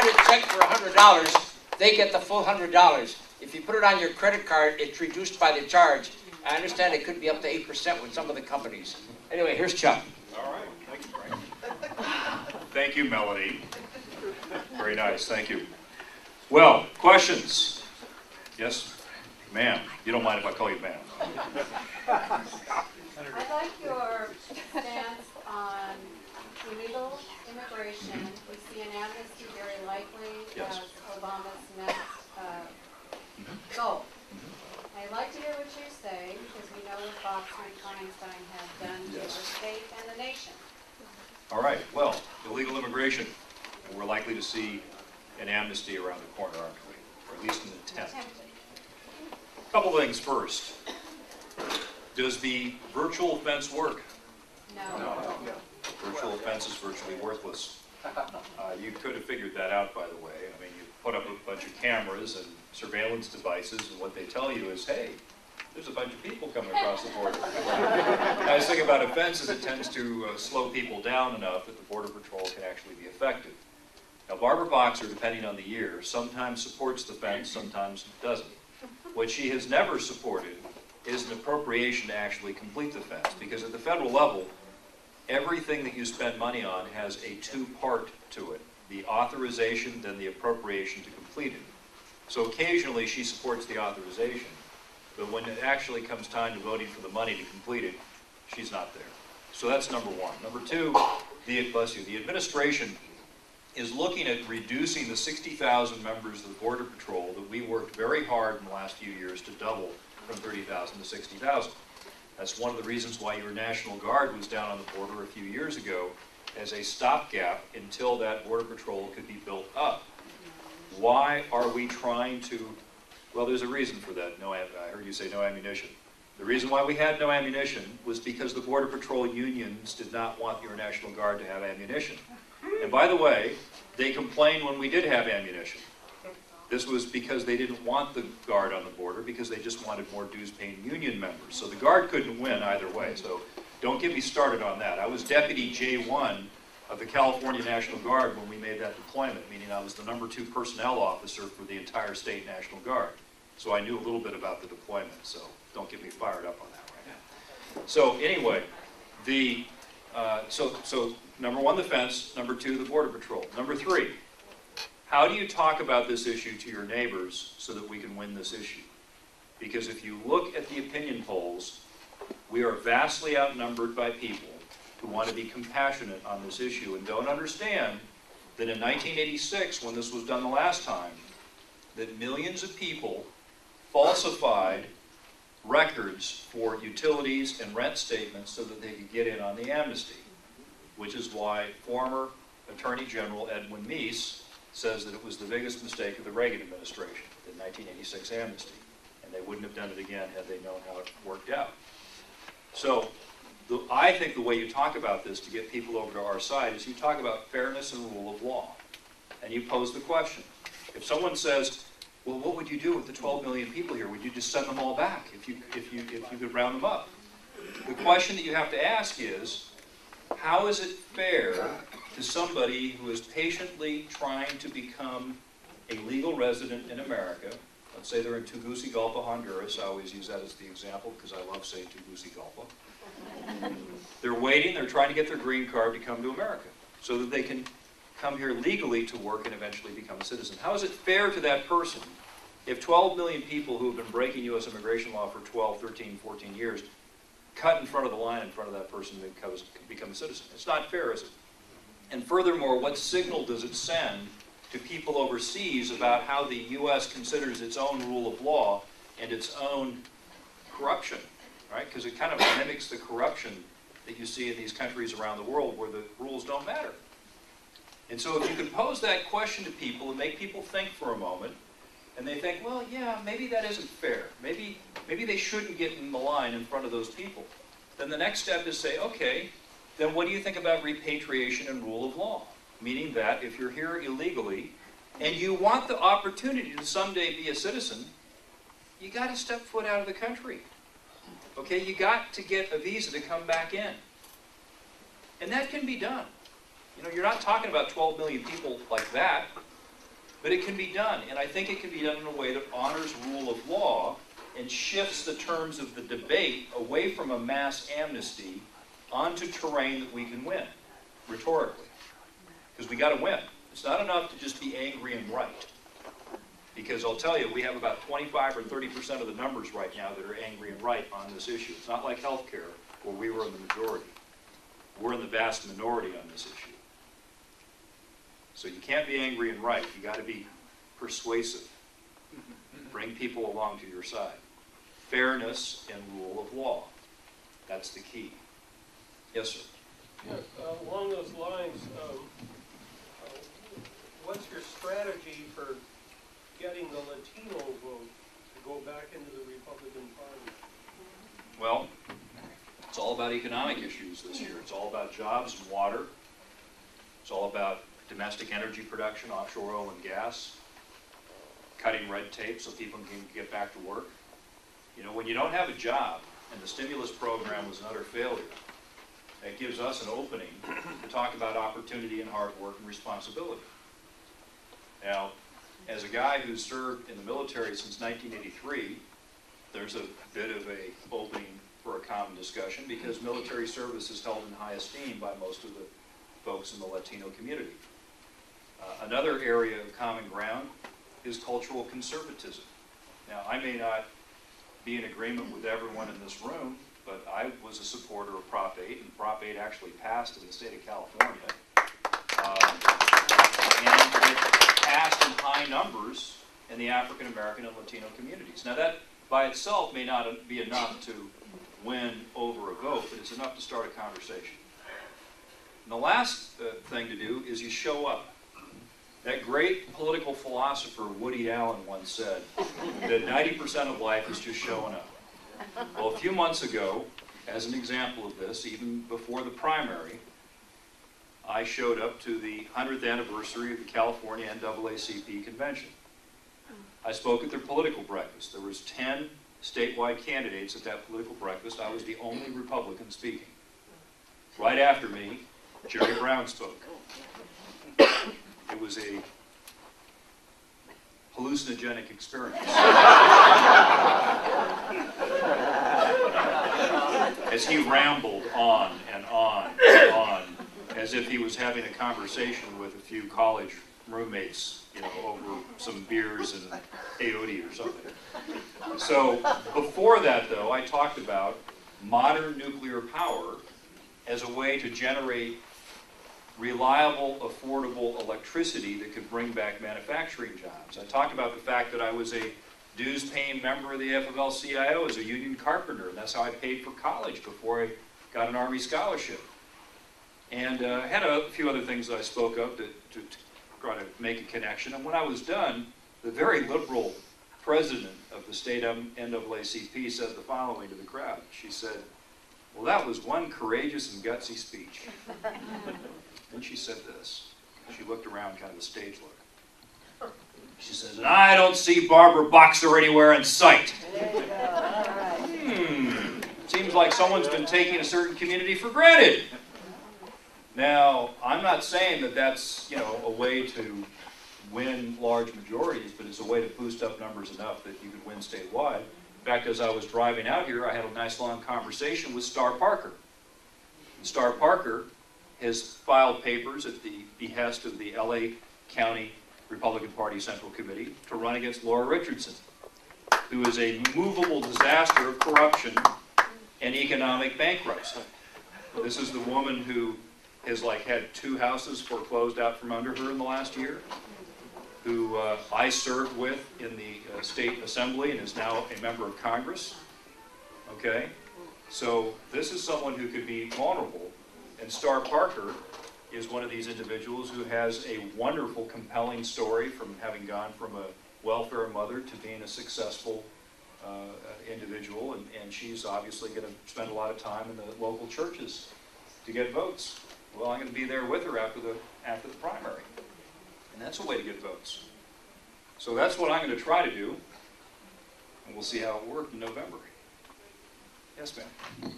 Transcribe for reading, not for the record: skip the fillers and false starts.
write a check for $100, they get the full $100. If you put it on your credit card, it's reduced by the charge. I understand it could be up to 8% with some of the companies. Anyway, here's Chuck. All right, thank you, Frank. Thank you, Melody. Very nice, thank you. Well, questions? Yes, ma'am. You don't mind if I call you ma'am? I like your stance on illegal immigration. We see an amnesty very likely as Obama's next goal. I'd like to hear what you say, because we know what Boxer and Feinstein have done to the state and the nation. All right, well, illegal immigration, we're likely to see an amnesty around the corner, aren't we? Or at least an attempt. A couple things first. Does the virtual fence work? No. Virtual fence is virtually worthless. You could have figured that out, by the way. I mean, you put up a bunch of cameras and surveillance devices, and what they tell you is, hey, there's a bunch of people coming across the border. The nice thing about a fence is it tends to slow people down enough that the Border Patrol can actually be effective. Now, Barbara Boxer, depending on the year, sometimes supports the fence, sometimes doesn't. What she has never supported is an appropriation to actually complete the fence, because at the federal level, everything that you spend money on has a two-part to it. The authorization, then the appropriation to complete it. So occasionally she supports the authorization, but when it actually comes time to voting for the money to complete it, she's not there. So that's number one. Number two, the administration is looking at reducing the 60,000 members of the Border Patrol that we worked very hard in the last few years to double from 30,000 to 60,000. That's one of the reasons why your National Guard was down on the border a few years ago as a stopgap until that Border Patrol could be built up. Why are we trying to, well, there's a reason for that. I heard you say no ammunition. The reason why we had no ammunition was because the Border Patrol unions did not want your National Guard to have ammunition. And by the way, they complained when we did have ammunition. This was because they didn't want the Guard on the border, because they just wanted more dues-paying union members. So the Guard couldn't win either way. So don't get me started on that. I was Deputy J1 of the California National Guard when we made that deployment, meaning I was the #2 personnel officer for the entire state National Guard. So I knew a little bit about the deployment, so don't get me fired up on that right now. So anyway, so number one, the fence. Number two, the Border Patrol. Number three, how do you talk about this issue to your neighbors so that we can win this issue? Because if you look at the opinion polls, we are vastly outnumbered by people who want to be compassionate on this issue and don't understand that in 1986, when this was done the last time, that millions of people falsified records for utilities and rent statements so that they could get in on the amnesty, which is why former Attorney General Edwin Meese says that it was the biggest mistake of the Reagan administration, the 1986 amnesty, and they wouldn't have done it again had they known how it worked out. So I think the way you talk about this to get people over to our side is you talk about fairness and rule of law, and you pose the question. If someone says, well, what would you do with the 12 million people here? Would you just send them all back if you could round them up? The question that you have to ask is, how is it fair to somebody who is patiently trying to become a legal resident in America? Let's say they're in Tegucigalpa, Honduras. I always use that as the example because I love saying Tegucigalpa. They're waiting, they're trying to get their green card to come to America so that they can come here legally to work and eventually become a citizen. How is it fair to that person if 12 million people who have been breaking U.S. immigration law for 12, 13, 14 years cut in front of the line in front of that person to become a citizen? It's not fair, is it? And furthermore, what signal does it send to people overseas about how the U.S. considers its own rule of law and its own corruption, right? Because it kind of mimics the corruption that you see in these countries around the world where the rules don't matter. And so if you can pose that question to people and make people think for a moment, and they think, well, yeah, maybe that isn't fair. Maybe they shouldn't get in the line in front of those people. Then the next step is say, okay, then what do you think about repatriation and rule of law? Meaning that if you're here illegally and you want the opportunity to someday be a citizen, you got to step foot out of the country. Okay, you got to get a visa to come back in. And that can be done. You know, you're not talking about 12 million people like that. But it can be done, and I think it can be done in a way that honors rule of law and shifts the terms of the debate away from a mass amnesty onto terrain that we can win, rhetorically. Because we got to win. It's not enough to just be angry and right. Because I'll tell you, we have about 25 or 30% of the numbers right now that are angry and right on this issue. It's not like healthcare, where we were in the majority. We're in the vast minority on this issue. So you can't be angry and right. You got to be persuasive. Bring people along to your side. Fairness and rule of law. That's the key. Yes, sir. Yes, along those lines, what's your strategy for getting the Latino vote to go back into the Republican Party? Well, it's all about economic issues this year. It's all about jobs and water. It's all about domestic energy production, offshore oil and gas, cutting red tape so people can get back to work. You know, when you don't have a job, and the stimulus program was another failure, that gives us an opening to talk about opportunity and hard work and responsibility. Now, as a guy who's served in the military since 1983, there's a bit of a opening for a common discussion because military service is held in high esteem by most of the folks in the Latino community. Another area of common ground is cultural conservatism. Now, I may not be in agreement with everyone in this room, but I was a supporter of Prop 8, and Prop 8 actually passed in the state of California. And it passed in high numbers in the African American and Latino communities. Now that by itself may not be enough to win over a vote, but it's enough to start a conversation. And the last thing to do is you show up. That great political philosopher Woody Allen once said that 90% of life is just showing up. Well, a few months ago, as an example of this, even before the primary, I showed up to the 100th anniversary of the California NAACP convention. I spoke at their political breakfast. There was 10 statewide candidates at that political breakfast. I was the only Republican speaking. Right after me, Jerry Brown spoke. It was a hallucinogenic experience. As he rambled on and on and on, as if he was having a conversation with a few college roommates, you know, over some beers and peyote or something. So before that, though, I talked about modern nuclear power as a way to generate reliable, affordable electricity that could bring back manufacturing jobs. I talked about the fact that I was a dues-paying member of the AFL-CIO as a union carpenter, and that's how I paid for college before I got an Army scholarship. And I had a few other things that I spoke of to try to make a connection. And when I was done, the very liberal president of the state NAACP said the following to the crowd. She said, "Well, that was one courageous and gutsy speech." Then she said this. She looked around, kind of a stage look. She says, "And I don't see Barbara Boxer anywhere in sight." Seems like someone's been taking a certain community for granted. Now, I'm not saying that that's, you know, a way to win large majorities, but it's a way to boost up numbers enough that you could win statewide. In fact, as I was driving out here, I had a nice long conversation with Star Parker. And Star Parker has filed papers at the behest of the LA County Republican Party Central Committee to run against Laura Richardson, who is a movable disaster of corruption and economic bankruptcy. This is the woman who has had 2 houses foreclosed out from under her in the last year, who I served with in the state assembly and is now a member of Congress. Okay? So this is someone who could be vulnerable, and Star Parker is one of these individuals who has a wonderful, compelling story from having gone from a welfare mother to being a successful individual, and she's obviously going to spend a lot of time in the local churches to get votes. Well, I'm going to be there with her after the primary, and that's a way to get votes. So that's what I'm going to try to do, and we'll see how it works in November. Yes, ma'am.